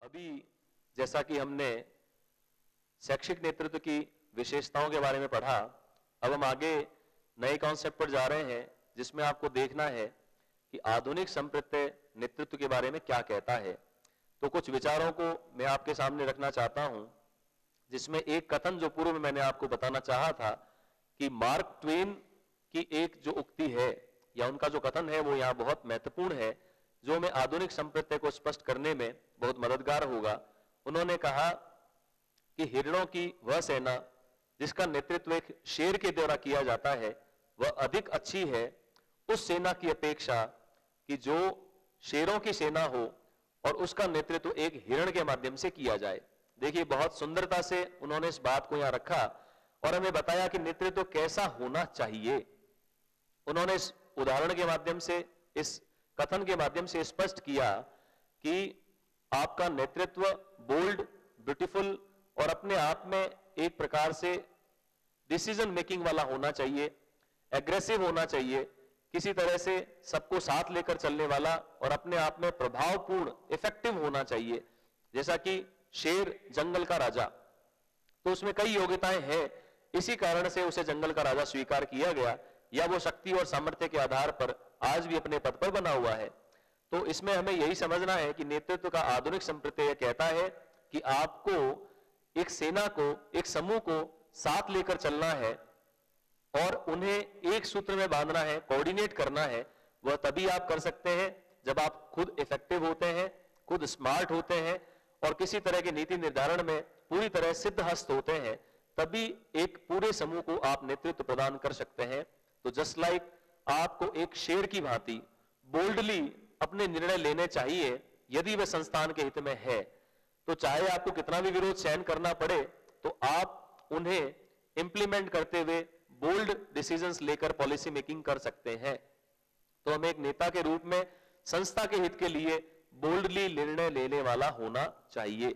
अभी जैसा कि हमने शैक्षिक नेतृत्व की विशेषताओं के बारे में पढ़ा, अब हम आगे नए कॉन्सेप्ट पर जा रहे हैं जिसमें आपको देखना है कि आधुनिक संप्रदाय नेतृत्व के बारे में क्या कहता है। तो कुछ विचारों को मैं आपके सामने रखना चाहता हूं, जिसमें एक कथन जो पूर्व में मैंने आपको बताना चाहा था कि मार्क ट्वेन की एक जो उक्ति है या उनका जो कथन है वो यहाँ बहुत महत्वपूर्ण है, जो हमें आधुनिक संप्रदाय को स्पष्ट करने में बहुत मददगार होगा। उन्होंने कहा कि हिरणों की वह सेना जिसका नेतृत्व एक शेर के द्वारा किया जाता है वह अधिक अच्छी है उस सेना की अपेक्षा कि जो शेरों की सेना हो और उसका नेतृत्व एक हिरण के माध्यम से किया जाए। देखिए, बहुत सुंदरता से उन्होंने इस बात को यहां रखा और हमें बताया कि नेतृत्व कैसा होना चाहिए। उन्होंने इस उदाहरण के माध्यम से, इस कथन के माध्यम से स्पष्ट किया कि आपका नेतृत्व बोल्ड, ब्यूटीफुल और अपने आप में एक प्रकार से डिसीजन मेकिंग वाला होना चाहिए, एग्रेसिव होना चाहिए, किसी तरह से सबको साथ लेकर चलने वाला और अपने आप में प्रभावपूर्ण, इफेक्टिव होना चाहिए। जैसा कि शेर जंगल का राजा, तो उसमें कई योग्यताएं हैं, इसी कारण से उसे जंगल का राजा स्वीकार किया गया, या वो शक्ति और सामर्थ्य के आधार पर आज भी अपने पद पर बना हुआ है। तो इसमें हमें यही समझना है कि नेतृत्व का आधुनिक संप्रदाय कहता है कि आपको एक सेना को, एक समूह को साथ लेकर चलना है और उन्हें एक सूत्र में बांधना है, कोऑर्डिनेट करना है। वह तभी आप कर सकते हैं जब आप खुद इफेक्टिव होते हैं, खुद स्मार्ट होते हैं और किसी तरह के नीति निर्धारण में पूरी तरह सिद्धहस्त होते हैं, तभी एक पूरे समूह को आप नेतृत्व प्रदान कर सकते हैं। तो जस्ट लाइक आपको एक शेर की भांति बोल्डली अपने निर्णय लेने चाहिए यदि वह संस्थान के हित में है। तो चाहे आपको कितना भी विरोध सहन करना पड़े, तो आप उन्हें इंप्लीमेंट करते हुए बोल्ड डिसीजंस लेकर पॉलिसी मेकिंग कर सकते हैं। तो हमें एक नेता के रूप में संस्था के हित के लिए बोल्डली निर्णय लेने वाला होना चाहिए।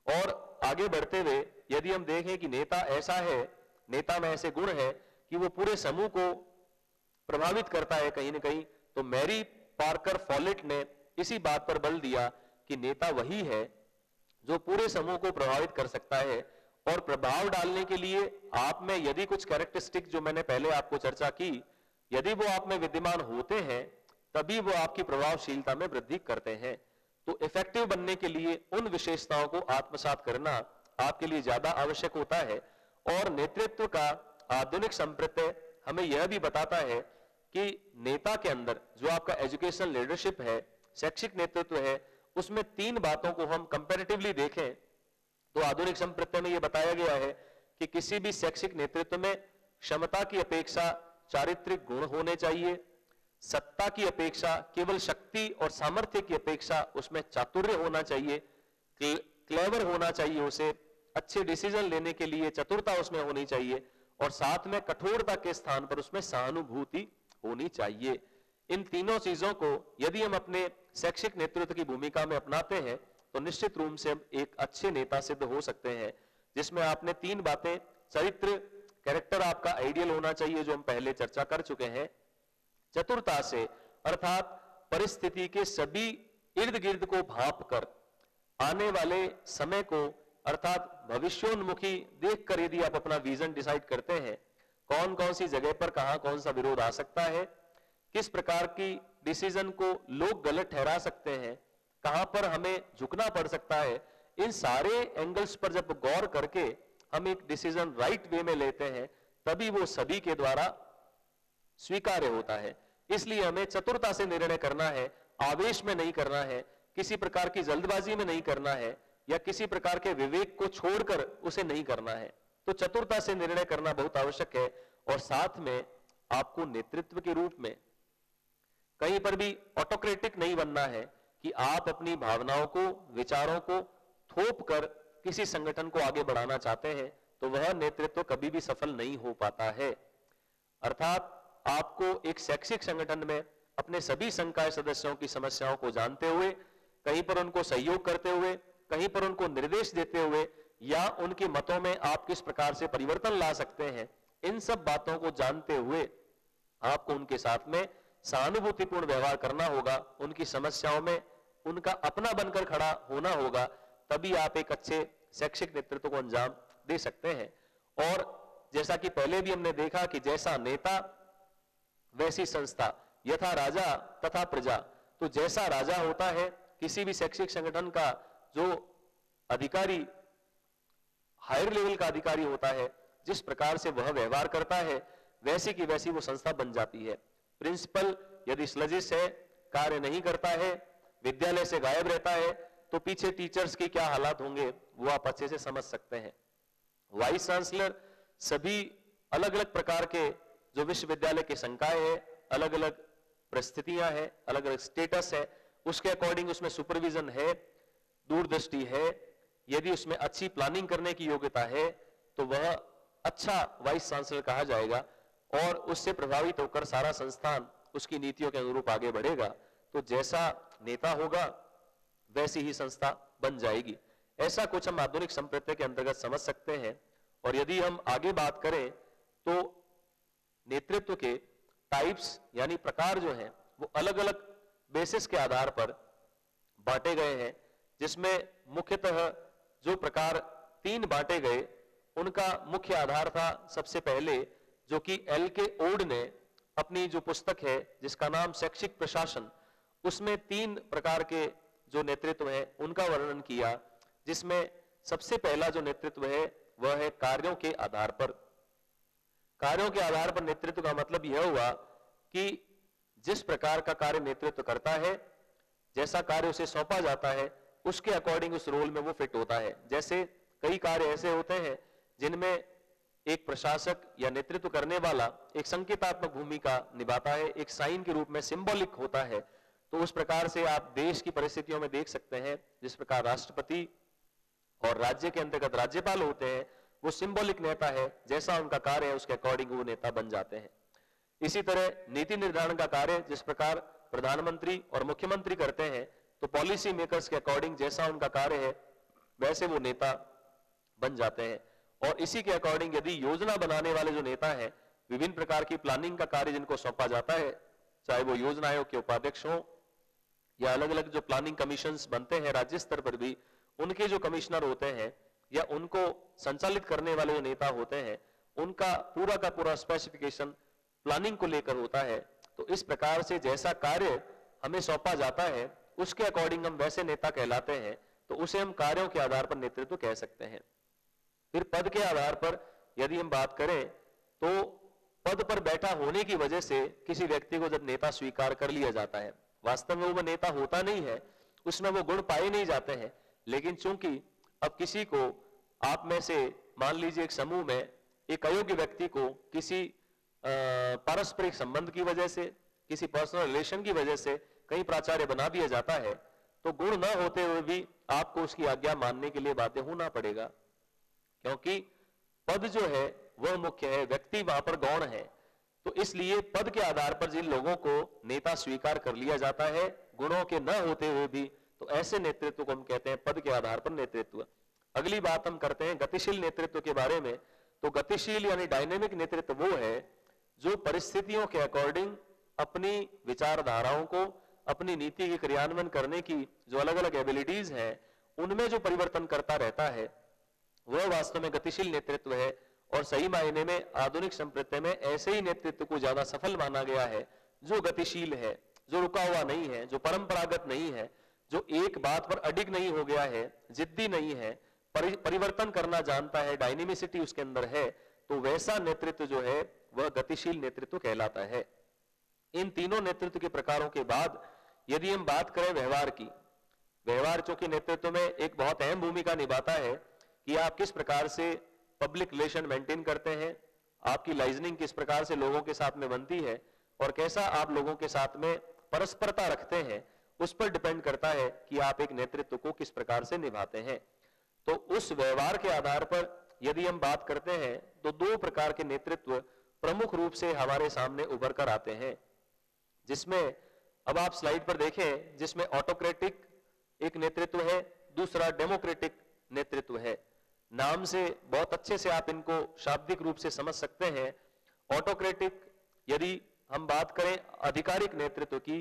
और आगे बढ़ते हुए यदि हम देखें कि नेता ऐसा है, नेता में ऐसे गुण है कि वो पूरे समूह को प्रभावित करता है कहीं ना कहीं, तो मैरी पार्कर फॉलेट ने इसी बात पर बल दिया कि नेता वही है जो पूरे समूह को प्रभावित कर सकता है। और प्रभाव डालने के लिए आप में यदि कुछ कैरेक्टरिस्टिक जो मैंने पहले आपको चर्चा की, यदि वो आप में विद्यमान होते हैं, तभी वो आपकी प्रभावशीलता में वृद्धि करते हैं। तो इफेक्टिव बनने के लिए उन विशेषताओं को आत्मसात करना आपके लिए ज्यादा आवश्यक होता है। और नेतृत्व का आधुनिक संप्रदाय हमें यह भी बताता है कि नेता के अंदर जो आपका एजुकेशनल लीडरशिप है, शैक्षिक नेतृत्व है, उसमें तीन बातों को हम कंपैरेटिवली देखें तो आधुनिक संप्रदाय में यह बताया गया है कि किसी भी शैक्षिक नेतृत्व में क्षमता की अपेक्षा चारित्रिक गुण होने चाहिए, सत्ता की अपेक्षा केवल शक्ति और सामर्थ्य की अपेक्षा उसमें चातुर्य होना चाहिए, क्लेवर होना चाहिए, उसे अच्छे डिसीजन लेने के लिए चतुरता उसमें होनी चाहिए, और साथ में कठोरता के स्थान पर उसमें सहानुभूति होनी चाहिए। इन तीनों चीजों को यदि हम अपने शैक्षिक नेतृत्व की भूमिका में अपनाते हैं तो निश्चित रूप से हम एक अच्छे नेता सिद्ध हो सकते हैं, जिसमें आपने तीन बातें, चरित्र, कैरेक्टर आपका आइडियल होना चाहिए जो हम पहले चर्चा कर चुके हैं, चतुरता से अर्थात परिस्थिति के सभी इर्द गिर्द को भांप कर आने वाले समय को अर्थात भविष्योन्मुखी देखकर यदि आप अपना विजन डिसाइड करते हैं, कौन कौन सी जगह पर कहां कौन सा विरोध आ सकता है, किस प्रकार की डिसीजन को लोग गलत ठहरा सकते हैं, कहां पर हमें झुकना पड़ सकता है, इन सारे एंगल्स पर जब गौर करके हम एक डिसीजन राइट वे में लेते हैं, तभी वो सभी के द्वारा स्वीकार्य होता है। इसलिए हमें चतुरता से निर्णय करना है, आवेश में नहीं करना है, किसी प्रकार की जल्दबाजी में नहीं करना है, या किसी प्रकार के विवेक को छोड़कर उसे नहीं करना है। तो चतुरता से निर्णय करना बहुत आवश्यक है। और साथ में आपको नेतृत्व के रूप में कहीं पर भी ऑटोक्रेटिक नहीं बनना है कि आप अपनी भावनाओं को, विचारों को थोप कर किसी संगठन को आगे बढ़ाना चाहते हैं, तो वह नेतृत्व कभी भी सफल नहीं हो पाता है। अर्थात आपको एक शैक्षिक संगठन में अपने सभी संकाय सदस्यों की समस्याओं को जानते हुए, कहीं पर उनको सहयोग करते हुए, कहीं पर उनको निर्देश देते हुए, या उनके मतों में आप किस प्रकार से परिवर्तन ला सकते हैं, इन सब बातों को जानते हुए आपको उनके साथ में सहानुभूतिपूर्ण व्यवहार करना होगा, उनकी समस्याओं में उनका अपना बनकर खड़ा होना होगा, तभी आप एक अच्छे शैक्षिक नेतृत्व को अंजाम दे सकते हैं। और जैसा कि पहले भी हमने देखा कि जैसा नेता वैसी संस्था, यथा राजा तथा प्रजा। तो जैसा राजा होता है, किसी भी शैक्षिक संगठन का जो अधिकारी हायर लेवल का अधिकारी होता है, जिस प्रकार से वह व्यवहार करता है, वैसी की वैसी वो संस्था बन जाती है। प्रिंसिपल यदि स्लजिश है, कार्य नहीं करता है, विद्यालय से गायब रहता है, तो पीछे टीचर्स की क्या हालात होंगे वो आप अच्छे से समझ सकते हैं। वाइस चांसलर सभी अलग अलग प्रकार के जो विश्वविद्यालय के संकाय है, अलग अलग परिस्थितियां हैं, अलग अलग स्टेटस है, उसके अकॉर्डिंग उसमें सुपरविजन है, दूरदृष्टि है। यदि उसमें अच्छी प्लानिंग करने की योग्यता है तो वह अच्छा वाइस चांसलर कहा जाएगा और उससे प्रभावित होकर सारा संस्थान उसकी नीतियों के अनुरूप आगे बढ़ेगा। तो जैसा नेता होगा वैसी ही संस्था बन जाएगी। ऐसा कुछ हम आधुनिक संप्रदाय के अंतर्गत समझ सकते हैं। और यदि हम आगे बात करें तो नेतृत्व के टाइप्स यानी प्रकार जो हैं वो अलग अलग बेसिस के आधार पर बांटे गए हैं, जिसमें मुख्यतः जो प्रकार 3 बांटे गए उनका मुख्य आधार था सबसे पहले, जो कि एल के ओड ने अपनी जो पुस्तक है जिसका नाम शैक्षिक प्रशासन, उसमें 3 प्रकार के जो नेतृत्व है उनका वर्णन किया, जिसमें सबसे पहला जो नेतृत्व है वह है कार्यों के आधार पर। कार्यों के आधार पर नेतृत्व का मतलब यह हुआ कि जिस प्रकार का कार्य नेतृत्व करता है, जैसा कार्य उसे सौंपा जाता है, उसके अकॉर्डिंग उस रोल में वो फिट होता है। जैसे कई कार्य ऐसे होते हैं जिनमें एक प्रशासक या नेतृत्व करने वाला एक संकेतात्मक भूमिका निभाता है, एक साइन के रूप में सिंबॉलिक होता है। तो उस प्रकार से आप देश की परिस्थितियों में देख सकते हैं, जिस प्रकार राष्ट्रपति और राज्य के अंतर्गत राज्यपाल होते हैं, वो सिंबॉलिक नेता है, जैसा उनका कार्य है उसके अकॉर्डिंग वो नेता बन जाते हैं। इसी तरह नीति निर्धारण का कार्य जिस प्रकार प्रधानमंत्री और मुख्यमंत्री करते हैं, तो पॉलिसी मेकर्स के अकॉर्डिंग जैसा उनका कार्य है वैसे वो नेता बन जाते हैं। और इसी के अकॉर्डिंग यदि योजना बनाने वाले जो नेता हैं, विभिन्न प्रकार की प्लानिंग का कार्य जिनको सौंपा जाता है, चाहे वो योजना आयोग के उपाध्यक्ष हो या अलग अलग जो प्लानिंग कमीशंस बनते हैं राज्य स्तर पर भी, उनके जो कमिश्नर होते हैं या उनको संचालित करने वाले जो नेता होते हैं, उनका पूरा का पूरा स्पेसिफिकेशन प्लानिंग को लेकर होता है। तो इस प्रकार से जैसा कार्य हमें सौंपा जाता है उसके अकॉर्डिंग हम वैसे नेता कहलाते हैं, तो उसे हम कार्यों के आधार पर नेतृत्व कह सकते हैं। फिर पद के आधार पर यदि हम बात करें तो पद पर बैठा होने की वजह से किसी व्यक्ति को जब नेता स्वीकार कर लिया जाता है, वास्तव में वो नेता होता नहीं है, उसमें वो गुण पाए नहीं जाते हैं, लेकिन चूंकि अब किसी को आप में से मान लीजिए एक समूह में एक अयोग्य व्यक्ति को किसी पारस्परिक संबंध की वजह से, किसी पर्सनल रिलेशन की वजह से कहीं प्राचार्य बना दिया जाता है, तो गुण न होते हुए भी आपको उसकी आज्ञा मानने के लिए बाध्य होना पड़ेगा, क्योंकि पद जो है वह मुख्य है, व्यक्ति वहां पर गौण है। तो इसलिए पद के आधार पर जिन लोगों को नेता स्वीकार कर लिया जाता है गुणों के न होते हुए भी, तो ऐसे नेतृत्व को हम कहते हैं पद के आधार पर नेतृत्व। अगली बात हम करते हैं गतिशील नेतृत्व के बारे में। तो गतिशील यानी डायनेमिक नेतृत्व वो है जो परिस्थितियों के अकॉर्डिंग अपनी विचारधाराओं को, अपनी नीति के क्रियान्वयन करने की जो अलग अलग एबिलिटीज हैं उनमें जो परिवर्तन करता रहता है, वह वास्तव में गतिशील नेतृत्व है। और सही मायने में आधुनिक संप्रदाय में ऐसे ही नेतृत्व को ज्यादा सफल माना गया है जो गतिशील है, जो रुका हुआ नहीं है, जो परंपरागत नहीं है, जो एक बात पर अडिग नहीं हो गया है, जिद्दी नहीं है, परिवर्तन करना जानता है, डायनेमिसिटी उसके अंदर है। तो वैसा नेतृत्व जो है वह गतिशील नेतृत्व कहलाता है। इन तीनों नेतृत्व के प्रकारों के बाद यदि हम बात करें व्यवहार की, व्यवहार चूंकि नेतृत्व में एक बहुत अहम भूमिका निभाता है कि आप किस प्रकार से पब्लिक रिलेशन मेंटेन करते हैं, आपकी लाइजनिंग किस प्रकार से लोगों के साथ में बनती है और कैसा आप लोगों के साथ में परस्परता रखते हैं, उस पर डिपेंड करता है कि आप एक नेतृत्व को किस प्रकार से निभाते हैं। तो उस व्यवहार के आधार पर यदि हम बात करते हैं तो 2 प्रकार के नेतृत्व प्रमुख रूप से हमारे सामने उभर कर आते हैं, जिसमें अब आप स्लाइड पर देखें, जिसमें ऑटोक्रेटिक एक नेतृत्व है, दूसरा डेमोक्रेटिक नेतृत्व है। नाम से बहुत अच्छे से आप इनको शाब्दिक रूप से समझ सकते हैं। ऑटोक्रेटिक यदि हम बात करें आधिकारिक नेतृत्व की,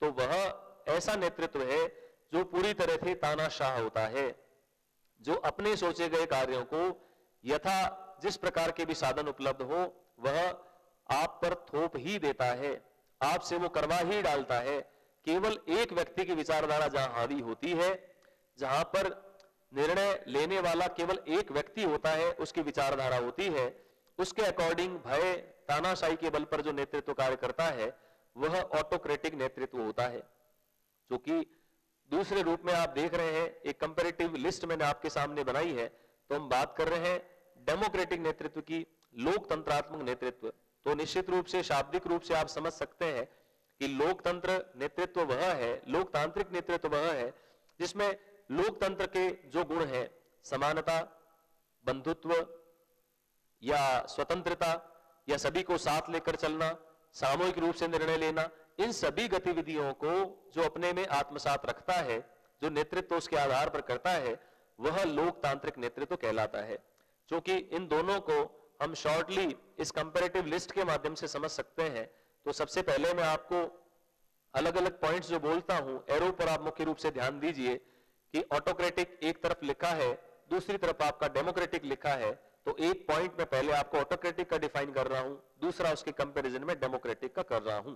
तो वह ऐसा नेतृत्व है जो पूरी तरह से तानाशाह होता है, जो अपने सोचे गए कार्यों को यथा जिस प्रकार के भी साधन उपलब्ध हो वह आप पर थोप ही देता है, आपसे वो करवा ही डालता है। केवल एक व्यक्ति की विचारधारा जहां हावी होती है, जहां पर निर्णय लेने वाला केवल एक व्यक्ति होता है, उसकी विचारधारा होती है, उसके अकॉर्डिंग भय तानाशाही के बल पर जो नेतृत्व कार्य करता है वह ऑटोक्रेटिक नेतृत्व होता है। जो कि दूसरे रूप में आप देख रहे हैं, एक कंपैरेटिव लिस्ट मैंने आपके सामने बनाई है, तो हम बात कर रहे हैं डेमोक्रेटिक नेतृत्व की, लोकतंत्रात्मक नेतृत्व। तो निश्चित रूप से शाब्दिक रूप से आप समझ सकते हैं कि लोकतंत्र नेतृत्व वह है, लोकतांत्रिक नेतृत्व वह है जिसमें लोकतंत्र के जो गुण हैं, समानता, बंधुत्व या स्वतंत्रता या सभी को साथ लेकर चलना, सामूहिक रूप से निर्णय लेना, इन सभी गतिविधियों को जो अपने में आत्मसात रखता है, जो नेतृत्व उसके आधार पर करता है, वह लोकतांत्रिक नेतृत्व कहलाता है। क्योंकि इन दोनों को हम शॉर्टली इस कंपैरेटिव लिस्ट के माध्यम से समझ सकते हैं। तो सबसे पहले मैं आपको अलग अलग पॉइंट्स जो बोलता हूं, एरो पर आप मुख्य रूप से ध्यान दीजिए कि ऑटोक्रेटिक एक तरफ लिखा है, दूसरी तरफ आपका डेमोक्रेटिक लिखा है। तो एक पॉइंट में पहले आपको ऑटोक्रेटिक का डिफाइन कर रहा हूं, दूसरा उसके कंपैरिजन में डेमोक्रेटिक का कर रहा हूं।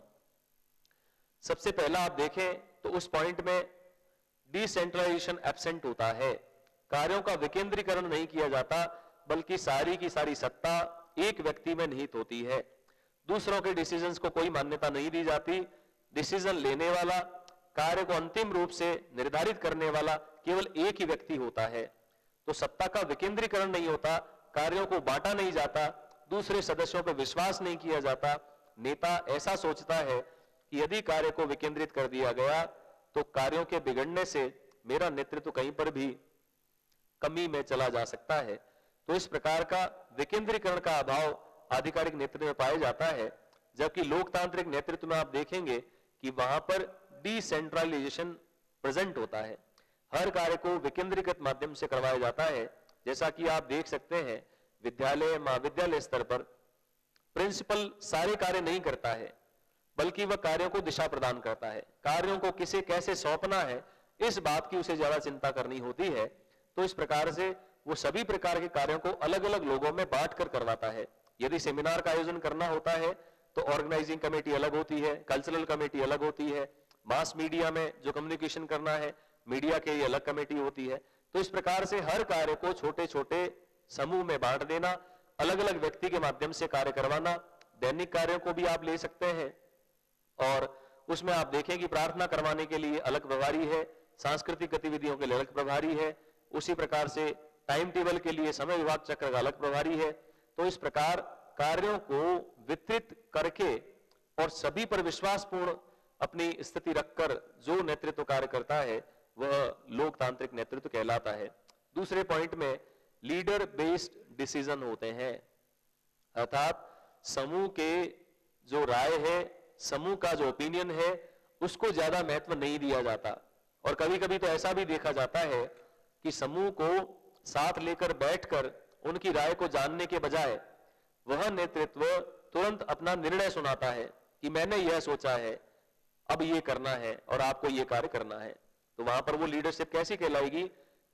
सबसे पहला आप देखें तो उस पॉइंट में डिसेंट्रलाइजेशन एब्सेंट होता है, कार्यों का विकेंद्रीकरण नहीं किया जाता, बल्कि सारी की सारी सत्ता एक व्यक्ति में निहित होती है। दूसरों के डिसीजंस को कोई मान्यता नहीं दी जाती। डिसीजन लेने वाला, कार्य को अंतिम रूप से निर्धारित करने वाला केवल एक ही व्यक्ति होता है। तो सत्ता का विकेंद्रीकरण नहीं होता, कार्यों को बांटा नहीं जाता, दूसरे सदस्यों पर विश्वास नहीं किया जाता। नेता ऐसा सोचता है कि यदि कार्य को विकेंद्रित कर दिया गया तो कार्यों के बिगड़ने से मेरा नेतृत्व कहीं पर भी कमी में चला जा सकता है। तो इस प्रकार का विकेंद्रीकरण का अभाव आधिकारिक नेतृत्व में पाया जाता है, जबकि लोकतांत्रिक नेतृत्व में आप देखेंगे कि वहां पर डिसेंट्रलाइजेशन प्रेजेंट होता है, हर कार्य को विकेंद्रीकृत माध्यम से करवाया जाता है। जैसा कि आप देख सकते हैं, विद्यालय, महाविद्यालय स्तर पर प्रिंसिपल सारे कार्य नहीं करता है, बल्कि वह कार्यों को दिशा प्रदान करता है। कार्यों को किसे कैसे सौंपना है, इस बात की उसे ज्यादा चिंता करनी होती है। तो इस प्रकार से वो सभी प्रकार के कार्यों को अलग अलग लोगों में बांट कर करवाता है। यदि सेमिनार का आयोजन करना होता है तो ऑर्गेनाइजिंग कमेटी अलग होती है, कल्चरल कमेटी अलग होती है, मास मीडिया में जो कम्युनिकेशन करना है, मीडिया के लिए अलग कमेटी होती है। तो इस प्रकार से हर कार्य को छोटे छोटे समूह में बांट देना, अलग अलग व्यक्ति के माध्यम से कार्य करवाना। दैनिक कार्यों को भी आप ले सकते हैं और उसमें आप देखें कि प्रार्थना करवाने के लिए अलग प्रभारी है, सांस्कृतिक गतिविधियों के लिए अलग प्रभारी है, उसी प्रकार से टाइम टेबल के लिए समय विभाग चक्र का अलग प्रभारी है। तो इस प्रकार कार्यों को वितरित करके और सभी पर विश्वासपूर्ण अपनी स्थिति रखकर जो नेतृत्व कार्य करता है वह लोकतांत्रिक नेतृत्व कहलाता है। दूसरे पॉइंट में लीडर बेस्ड डिसीजन होते हैं, अर्थात समूह के जो राय है, समूह का जो ओपिनियन है, उसको ज्यादा महत्व नहीं दिया जाता। और कभी कभी तो ऐसा भी देखा जाता है कि समूह को साथ लेकर बैठकर उनकी राय को जानने के बजाय वह नेतृत्व तुरंत अपना निर्णय सुनाता है कि मैंने यह सोचा है, अब ये करना है और आपको ये कार्य करना है। तो वहां पर वो लीडरशिप कैसी कहलाएगी?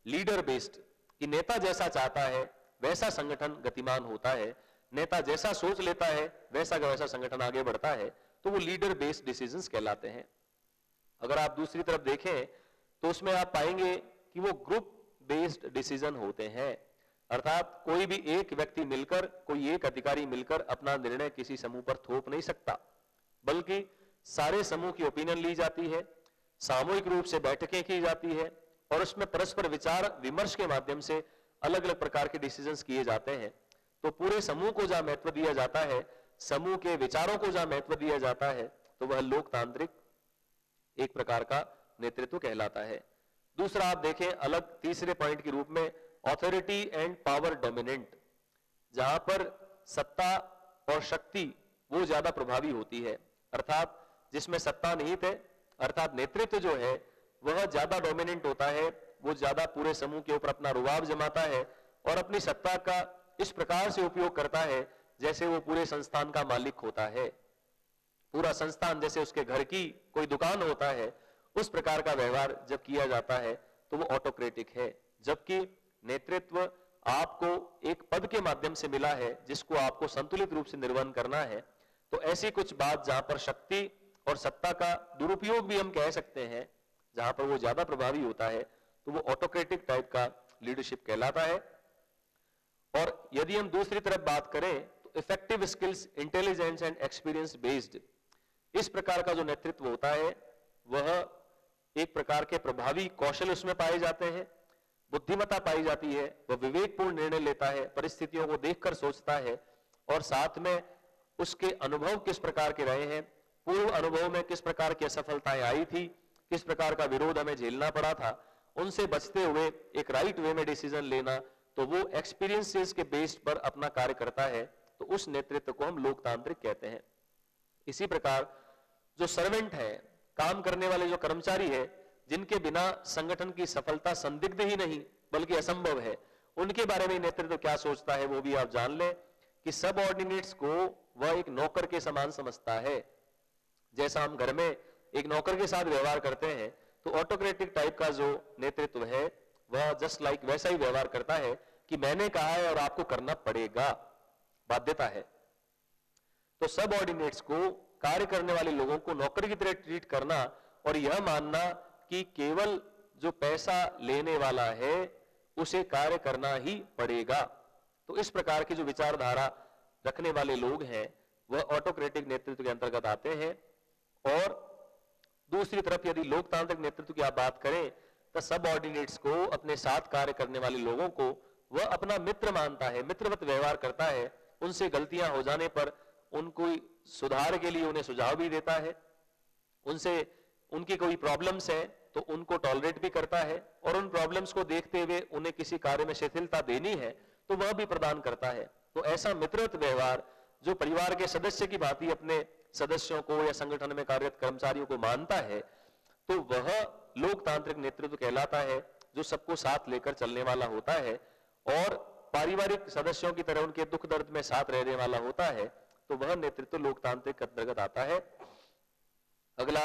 लीडर बेस्ड, कि नेता जैसा चाहता है वैसा संगठन गतिमान होता है, नेता जैसा सोच लेता है वैसा का वैसा संगठन आगे बढ़ता है। तो वो लीडर बेस्ड डिसीजंस कहलाते हैं। अगर आप दूसरी तरफ देखें तो उसमें आप पाएंगे कि वो ग्रुप बेस्ड डिसीजन होते हैं, अर्थात कोई भी एक व्यक्ति मिलकर, कोई एक अधिकारी मिलकर अपना निर्णय किसी समूह पर थोप नहीं सकता, बल्कि सारे समूह की ओपिनियन ली जाती है, सामूहिक रूप से बैठकें की जाती है और उसमें परस्पर विचार विमर्श के माध्यम से अलग अलग प्रकार के डिसीजंस किए जाते हैं। तो पूरे समूह को जहां महत्व दिया जाता है, समूह के विचारों को जहां महत्व दिया जाता है, तो वह लोकतांत्रिक एक प्रकार का नेतृत्व कहलाता है। दूसरा आप देखें अलग तीसरे पॉइंट के रूप में ऑथोरिटी एंड पावर डोमिनेंट, जहां पर सत्ता और शक्ति वो ज्यादा प्रभावी होती है, अर्थात जिसमें सत्ता निहित है, अर्थात नेतृत्व जो है वह ज्यादा डोमिनेंट होता है, वो ज्यादा पूरे समूह के ऊपर अपना रुबाब जमाता है और अपनी सत्ता का इस प्रकार से उपयोग करता है जैसे वो पूरे संस्थान का मालिक होता है। पूरा संस्थान जैसे उसके घर की कोई दुकान होता है, उस प्रकार का व्यवहार जब किया जाता है तो वो ऑटोक्रेटिक है। जबकि नेतृत्व आपको एक पद के माध्यम से मिला है जिसको आपको संतुलित रूप से निर्वहन करना है, तो ऐसी कुछ बात जहां पर शक्ति और सत्ता का दुरुपयोग भी हम कह सकते हैं, जहां पर वो ज्यादा प्रभावी होता है, तो वो ऑटोक्रेटिक टाइप का लीडरशिप कहलाता है। और यदि हम दूसरी तरफ बात करें तो effective skills, intelligence and experience based, इस प्रकार का जो नेतृत्व होता है वह एक प्रकार के प्रभावी कौशल उसमें पाए जाते हैं, बुद्धिमत्ता पाई जाती है, वह विवेकपूर्ण निर्णय लेता है, परिस्थितियों को देखकर सोचता है, और साथ में उसके अनुभव किस प्रकार के रहे हैं, पूर्व अनुभव में किस प्रकार की असफलताएं आई थी, किस प्रकार का विरोध हमें झेलना पड़ा था, उनसे बचते हुए एक राइट वे में डिसीजन लेना, तो वो एक्सपीरियंसेस के बेस पर अपना कार्य करता है, तो उस नेतृत्व को हम लोकतांत्रिक कहते हैं। इसी प्रकार जो सर्वेंट है, काम करने वाले जो कर्मचारी है, जिनके बिना संगठन की सफलता संदिग्ध ही नहीं बल्कि असंभव है, उनके बारे में नेतृत्व क्या सोचता है वो भी आप जान लें कि सबऑर्डिनेट्स को वह एक नौकर के समान समझता है। जैसा हम घर में एक नौकर के साथ व्यवहार करते हैं, तो ऑटोक्रेटिक टाइप का जो नेतृत्व है वह जस्ट लाइक वैसा ही व्यवहार करता है कि मैंने कहा है और आपको करना पड़ेगा, बाध्यता है। तो सबऑर्डिनेट्स को, कार्य करने वाले लोगों को नौकर की तरह ट्रीट करना और यह मानना कि केवल जो पैसा लेने वाला है उसे कार्य करना ही पड़ेगा, तो इस प्रकार की जो विचारधारा रखने वाले लोग हैं वह ऑटोक्रेटिक नेतृत्व के अंतर्गत आते हैं। और दूसरी तरफ यदि लोकतांत्रिक नेतृत्व की आप बात करें तो सबऑर्डिनेट्स को, अपने साथ कार्य करने वाले लोगों को वह अपना मित्र मानता है, मित्रवत व्यवहार करता है, उनसे गलतियां हो जाने पर उनको सुधार के लिए उन्हें सुझाव भी देता है, उनसे उनकी कोई प्रॉब्लम्स है तो उनको टॉलरेट भी करता है, और उन प्रॉब्लम्स को देखते हुए उन्हें किसी कार्य में शिथिलता देनी है तो वह भी प्रदान करता है। तो ऐसा मित्रवत व्यवहार जो परिवार के सदस्य की भांति अपने सदस्यों को या संगठन में कार्यरत कर्मचारियों को मानता है, तो वह लोकतांत्रिक नेतृत्व कहलाता है, जो सबको साथ लेकर चलने वाला होता है और पारिवारिक सदस्यों की तरह उनके दुख दर्द में साथ रहने वाला होता है, तो वह नेतृत्व लोकतांत्रिक के अंतर्गत आता है। अगला,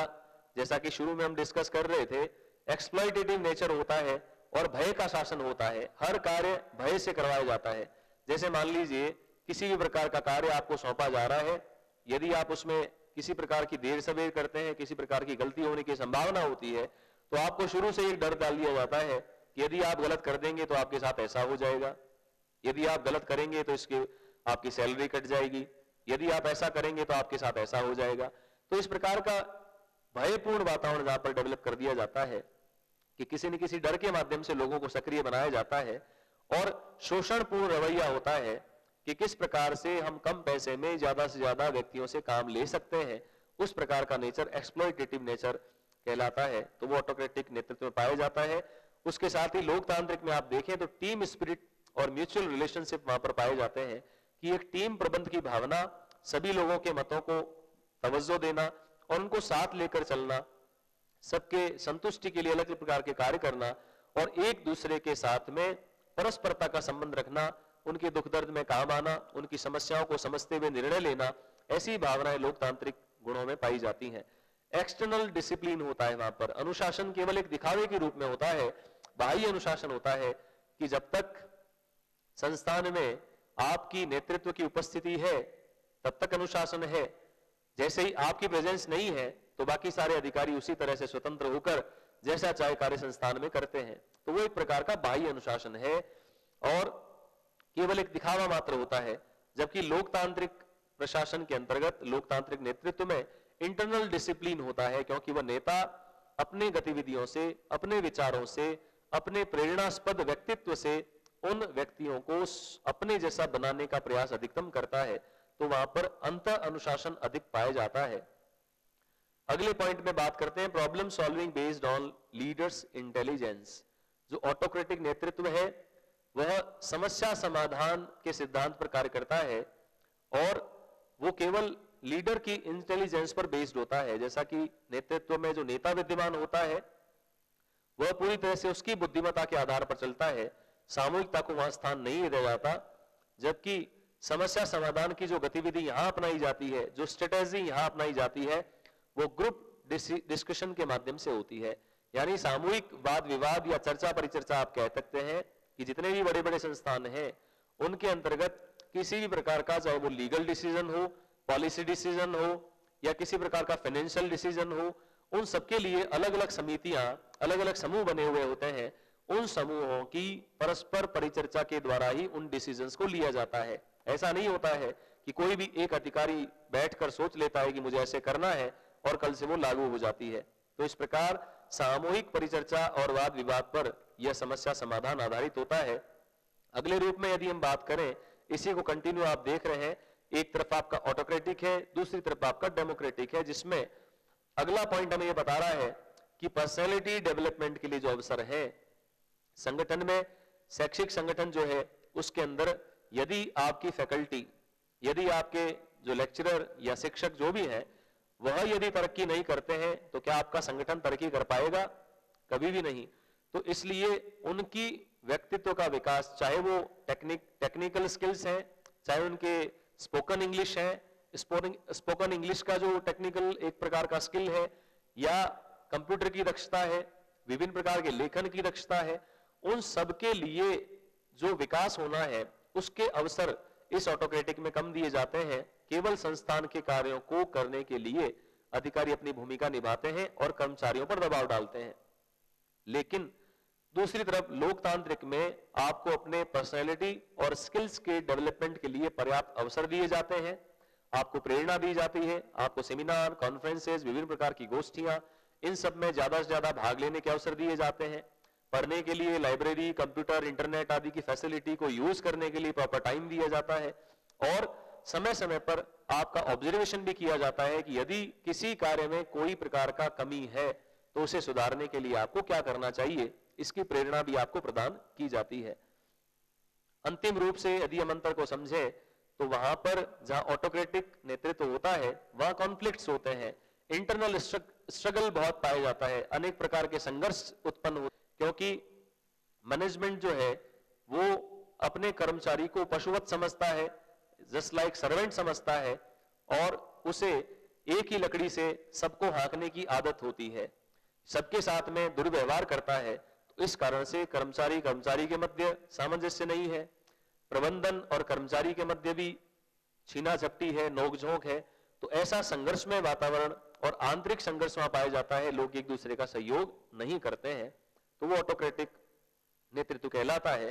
जैसा कि शुरू में हम डिस्कस कर रहे थे, एक्सप्लॉइटेटिव नेचर होता है और भय का शासन होता है, हर कार्य भय से करवाया जाता है। जैसे मान लीजिए किसी भी प्रकार का कार्य आपको सौंपा जा रहा है, यदि आप उसमें किसी प्रकार की देर सवेर करते हैं, किसी प्रकार की गलती होने की संभावना होती है, तो आपको शुरू से एक डर डाल दिया जाता है कि यदि आप गलत कर देंगे तो आपके साथ ऐसा हो जाएगा, यदि आप गलत करेंगे तो इसकी आपकी सैलरी कट जाएगी, यदि आप ऐसा करेंगे तो आपके साथ ऐसा हो जाएगा। तो इस प्रकार का भयपूर्ण वातावरण जहां पर डेवलप कर दिया जाता है कि किसी न किसी डर के माध्यम से लोगों को सक्रिय बनाया जाता है, और शोषणपूर्ण रवैया होता है कि किस प्रकार से हम कम पैसे में ज्यादा से ज्यादा व्यक्तियों से काम ले सकते हैं, उस प्रकार का नेचर एक्सप्लॉइटेटिव नेचर कहलाता है, तो वो ऑटोक्रेटिक नेतृत्व में पाया जाता है। उसके साथ ही लोकतांत्रिक में आप देखें तो टीम स्पिरिट और म्यूचुअल रिलेशनशिप वहां पर पाए जाते हैं कि एक टीम प्रबंध की भावना, सभी लोगों के मतों को तवज्जो देना और उनको साथ लेकर चलना, सबके संतुष्टि के लिए अलग अलग प्रकार के कार्य करना और एक दूसरे के साथ में परस्परता का संबंध रखना, उनके दुख दर्द में काम आना, उनकी समस्याओं को समझते हुए निर्णय लेना, ऐसी भावनाएं लोकतांत्रिक गुणों में पाई जाती हैं। एक्सटर्नल डिसिप्लिन होता है, वहां पर अनुशासन केवल एक दिखावे के रूप में होता है। बाह्य अनुशासन होता है कि जब तक संस्थान में आपकी नेतृत्व की उपस्थिति है तब तक अनुशासन है, जैसे ही आपकी प्रेजेंस नहीं है तो बाकी सारे अधिकारी उसी तरह से स्वतंत्र होकर जैसा चाहे कार्य संस्थान में करते हैं। तो वो एक प्रकार का बाह्य अनुशासन है और केवल एक दिखावा मात्र होता है, जबकि लोकतांत्रिक प्रशासन के अंतर्गत, लोकतांत्रिक नेतृत्व में इंटरनल डिसिप्लिन होता है, क्योंकि वह नेता अपने गतिविधियों से, अपने विचारों से, अपने प्रेरणास्पद व्यक्तित्व से उन व्यक्तियों को अपने जैसा बनाने का प्रयास अधिकतम करता है, तो वहां पर अंत अनुशासन अधिक पाया जाता है। अगले पॉइंट में बात करते हैं problem solving based on leaders intelligence. जो ऑटोक्रेटिक नेतृत्व है वह समस्या समाधान के सिद्धांत पर कार्य करता है और वो केवल लीडर की इंटेलिजेंस पर बेस्ड होता है। जैसा कि नेतृत्व में जो नेता विद्यमान होता है वह पूरी तरह से उसकी बुद्धिमत्ता के आधार पर चलता है, सामूहिकता को वहां स्थान नहीं दिया जाता, जबकि समस्या समाधान की जो गतिविधि यहां अपनाई जाती है, जो स्ट्रेटेजी यहां अपनाई जाती है, वो ग्रुप डिस्कशन के माध्यम से होती है। यानी सामूहिक वाद विवाद या चर्चा परिचर्चा आप कह सकते हैं, कि जितने भी बड़े बड़े संस्थान हैं उनके अंतर्गत किसी भी प्रकार का, चाहे वो लीगल डिसीजन हो, पॉलिसी डिसीजन हो या किसी प्रकार का फाइनेंशियल डिसीजन हो, उन सबके लिए अलग अलग समितियां, अलग अलग समूह बने हुए होते हैं। उन समूहों की परस्पर परिचर्चा के द्वारा ही उन डिसीजंस को लिया जाता है। ऐसा नहीं होता है कि कोई भी एक अधिकारी बैठकर सोच लेता है कि मुझे ऐसे करना है और कल से वो लागू हो जाती है। तो इस प्रकार सामूहिक परिचर्चा और वाद विवाद पर यह समस्या समाधान आधारित होता है। अगले रूप में यदि हम बात करें, इसी को कंटिन्यू आप देख रहे हैं, एक तरफ आपका ऑटोक्रेटिक है, दूसरी तरफ आपका डेमोक्रेटिक है, जिसमें अगला पॉइंट हमें यह बता रहा है कि पर्सनैलिटी डेवलपमेंट के लिए जो अवसर है संगठन में, शैक्षिक संगठन जो है उसके अंदर यदि आपकी फैकल्टी, यदि आपके जो लेक्चरर या शिक्षक जो भी हैं वह यदि तरक्की नहीं करते हैं तो क्या आपका संगठन तरक्की कर पाएगा? कभी भी नहीं। तो इसलिए उनकी व्यक्तित्व का विकास, चाहे वो टेक्निकल स्किल्स हैं, चाहे उनके स्पोकन इंग्लिश है, स्पोकन इंग्लिश का जो टेक्निकल एक प्रकार का स्किल है, या कंप्यूटर की दक्षता है, विभिन्न प्रकार के लेखन की दक्षता है, उन सब के लिए जो विकास होना है उसके अवसर इस ऑटोक्रेटिक में कम दिए जाते हैं। केवल संस्थान के कार्यों को करने के लिए अधिकारी अपनी भूमिका निभाते हैं और कर्मचारियों पर दबाव डालते हैं। लेकिन दूसरी तरफ लोकतांत्रिक में आपको अपने पर्सनैलिटी और स्किल्स के डेवलपमेंट के लिए पर्याप्त अवसर दिए जाते हैं, आपको प्रेरणा दी जाती है, आपको सेमिनार, कॉन्फ्रेंसेस, विभिन्न प्रकार की गोष्ठियां, इन सब में ज्यादा से ज्यादा भाग लेने के अवसर दिए जाते हैं। पढ़ने के लिए लाइब्रेरी, कंप्यूटर, इंटरनेट आदि की फैसिलिटी को यूज करने के लिए प्रॉपर टाइम दिया जाता है और समय समय पर आपका ऑब्जर्वेशन भी किया जाता है कि यदि किसी कार्य में कोई प्रकार का कमी है तो उसे सुधारने के लिए आपको क्या करना चाहिए, इसकी प्रेरणा भी आपको प्रदान की जाती है। अंतिम रूप से यदि हम अंतर को समझें तो वहां पर जहां ऑटोक्रेटिक नेतृत्व होता है वहां कॉन्फ्लिक्ट्स होते हैं, इंटरनल स्ट्रगल बहुत पाया जाता है, अनेक प्रकार के संघर्ष उत्पन्न होते हैं, क्योंकि मैनेजमेंट जो है वो अपने कर्मचारी को पशुवत समझता है, जस्ट लाइक सर्वेंट समझता है, और उसे एक ही लकड़ी से सबको हाँकने की आदत होती है, सबके साथ में दुर्व्यवहार करता है। तो इस कारण से कर्मचारी के मध्य सामंजस्य नहीं है, प्रबंधन और कर्मचारी के मध्य भी छीना झपटी है, नोकझोंक है। तो ऐसा संघर्षमय वातावरण और आंतरिक संघर्ष वहां पाया जाता है, लोग एक दूसरे का सहयोग नहीं करते हैं, तो वो ऑटोक्रेटिक नेतृत्व कहलाता है।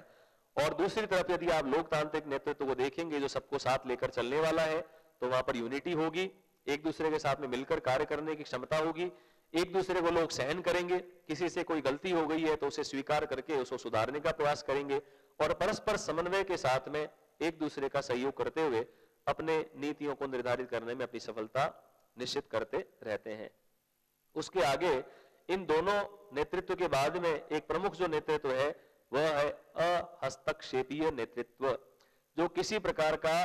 और दूसरी तरफ यदि आप लोकतांत्रिक नेतृत्व को देखेंगे जो सबको साथ लेकर चलने वाला है, तो वहां पर यूनिटी होगी, एक दूसरे के साथ में मिलकर कार्य करने की क्षमता होगी, एक दूसरे को लोग सहन करेंगे, किसी से कोई गलती हो गई है तो उसे स्वीकार करके उसको सुधारने का प्रयास करेंगे और परस्पर समन्वय के साथ में एक दूसरे का सहयोग करते हुए अपने नीतियों को निर्धारित करने में अपनी सफलता निश्चित करते रहते हैं। उसके आगे इन दोनों नेतृत्व के बाद में एक प्रमुख जो नेतृत्व है वह है अहस्तक्षेपीय नेतृत्व, जो किसी प्रकार का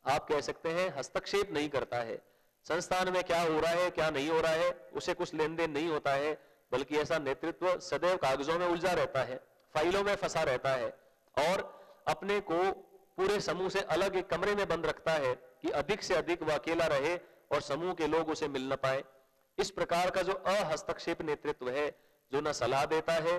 आप कह सकते हैं हस्तक्षेप नहीं करता है। संस्थान में क्या हो रहा है क्या नहीं हो रहा है उसे कुछ लेन देन नहीं होता है, बल्कि ऐसा नेतृत्व सदैव कागजों में उलझा रहता है, फाइलों में फंसा रहता है और अपने को पूरे समूह से अलग एक कमरे में बंद रखता है कि अधिक से अधिक वह अकेला रहे और समूह के लोग उसे मिल न पाए। इस प्रकार का जो अहस्तक्षेप नेतृत्व है, जो न सलाह देता है,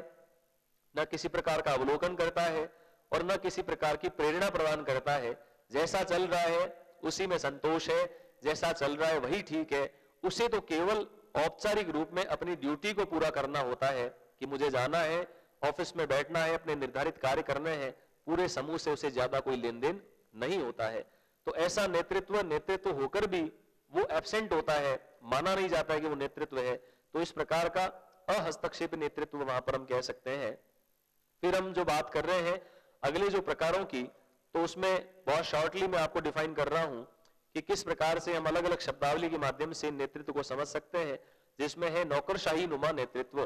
न किसी प्रकार का अवलोकन करता है और न किसी प्रकार की प्रेरणा प्रदान करता है, जैसा चल रहा है उसी में संतोष है, जैसा चल रहा है वही ठीक है, उसे तो केवल औपचारिक रूप में अपनी ड्यूटी को पूरा करना होता है कि मुझे जाना है, ऑफिस में बैठना है, अपने निर्धारित कार्य करने हैं, पूरे समूह से उसे ज्यादा कोई लेन देन नहीं होता है। तो ऐसा नेतृत्व होकर भी वो एब्सेंट होता है, माना नहीं जाता है कि वो नेतृत्व है। तो इस प्रकार का अहस्तक्षेप नेतृत्व वहां पर हम कह सकते हैं। फिर हम जो बात कर रहे हैं अगले जो प्रकारों की, तो उसमें बहुत शॉर्टली मैं आपको डिफाइन कर रहा हूं कि किस प्रकार से हम अलग अलग शब्दावली के माध्यम से नेतृत्व को समझ सकते हैं, जिसमें है नौकरशाही नुमा नेतृत्व।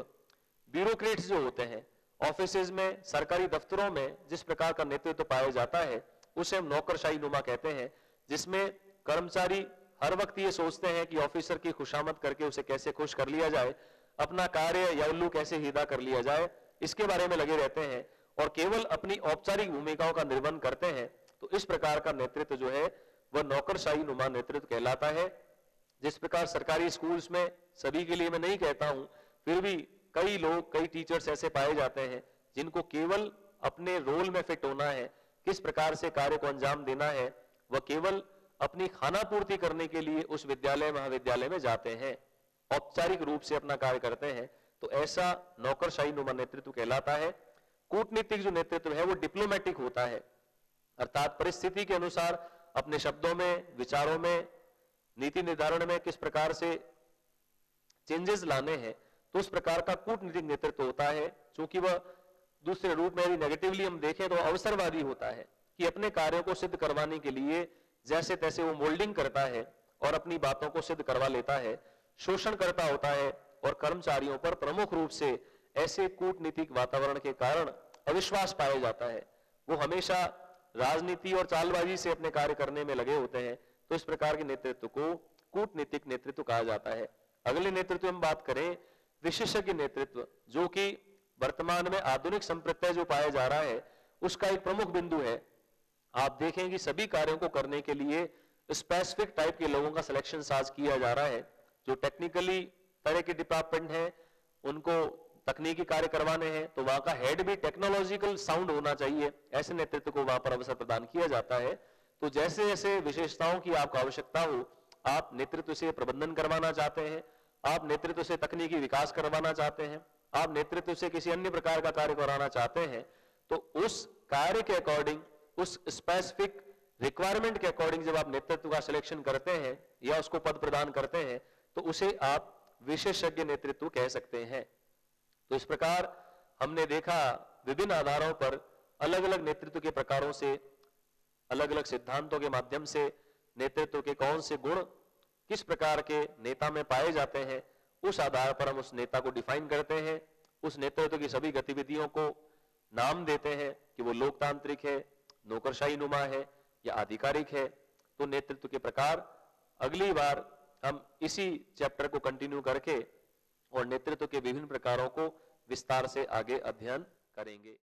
ब्यूरोक्रेट्स जो होते हैं ऑफिसेज में, सरकारी दफ्तरों में जिस प्रकार का नेतृत्व पाया जाता है उसे हम नौकरशाही नुमा कहते हैं, जिसमें कर्मचारी हर वक्त ये सोचते हैं कि ऑफिसर की खुशामद करके उसे कैसे खुश कर लिया जाए, अपना कार्य या उल्लू कैसे हिदा कर लिया जाए, इसके बारे में लगे रहते हैं और केवल अपनी औपचारिक भूमिकाओं का निर्वहन करते हैं। तो इस प्रकार का नेतृत्व जो है वह नौकरशाही नुमा नेतृत्व कहलाता है। जिस प्रकार सरकारी स्कूल्स में, सभी के लिए मैं नहीं कहता हूं, फिर भी कई लोग, कई टीचर्स ऐसे पाए जाते हैं जिनको केवल अपने रोल में फिट होना है, किस प्रकार से कार्य को अंजाम देना है, वह केवल अपनी खाना पूर्ति करने के लिए उस विद्यालय महाविद्यालय में जाते हैं, औपचारिक रूप से अपना कार्य करते हैं, तो ऐसा नौकरशाही नुमा नेतृत्व कहलाता है। कूटनीतिक जो नेतृत्व है वो डिप्लोमेटिक होता है, अर्थात परिस्थिति के अनुसार अपने शब्दों में, विचारों में, नीति निर्धारण में किस प्रकार से चेंजेस लाने हैं, तो उस प्रकार का कूटनीतिक नेतृत्व होता है। चूंकि वह दूसरे रूप में यदि नेगेटिवली हम देखें तो अवसरवादी होता है कि अपने कार्यों को सिद्ध करवाने के लिए जैसे तैसे वो मोल्डिंग करता है और अपनी बातों को सिद्ध करवा लेता है, शोषण करता होता है और कर्मचारियों पर प्रमुख रूप से ऐसे कूटनीतिक वातावरण के कारण अविश्वास पाया जाता है। वो हमेशा राजनीति और चालबाजी से अपने कार्य करने में लगे होते हैं, तो इस प्रकार के नेतृत्व को कूटनीतिक नेतृत्व कहा जाता है। अगले नेतृत्व हम बात करें विशेषज्ञ नेतृत्व, जो कि वर्तमान में आधुनिक संप्रदाय जो पाया जा रहा है उसका एक प्रमुख बिंदु है। आप देखें कि सभी कार्यों को करने के लिए स्पेसिफिक टाइप के लोगों का सिलेक्शन आज किया जा रहा है। जो टेक्निकली तरह के डिपार्टमेंट हैं उनको तकनीकी कार्य करवाने हैं, तो वहां का हेड भी टेक्नोलॉजिकल साउंड होना चाहिए, ऐसे नेतृत्व को वहां पर अवसर प्रदान किया जाता है। तो जैसे जैसे विशेषताओं की आपको आवश्यकता हो, आप नेतृत्व से प्रबंधन करवाना चाहते हैं, आप नेतृत्व से तकनीकी विकास करवाना चाहते हैं, आप नेतृत्व से किसी अन्य प्रकार का कार्य कराना चाहते हैं, तो उस कार्य के अकॉर्डिंग, उस स्पेसिफिक रिक्वायरमेंट के अकॉर्डिंग जब आप नेतृत्व का सिलेक्शन करते हैं या उसको पद प्रदान करते हैं, तो उसे आप विशेषज्ञ नेतृत्व कह सकते हैं। तो इस प्रकार हमने देखा विभिन्न आधारों पर अलग अलग नेतृत्व के प्रकारों से, अलग अलग सिद्धांतों के माध्यम से नेतृत्व के कौन से गुण किस प्रकार के नेता में पाए जाते हैं, उस आधार पर हम उस नेता को डिफाइन करते हैं, उस नेतृत्व की सभी गतिविधियों को नाम देते हैं कि वो लोकतांत्रिक है, नौकरशाही नुमा है या आधिकारिक है। तो नेतृत्व के प्रकार अगली बार हम इसी चैप्टर को कंटिन्यू करके और नेतृत्व के विभिन्न प्रकारों को विस्तार से आगे अध्ययन करेंगे।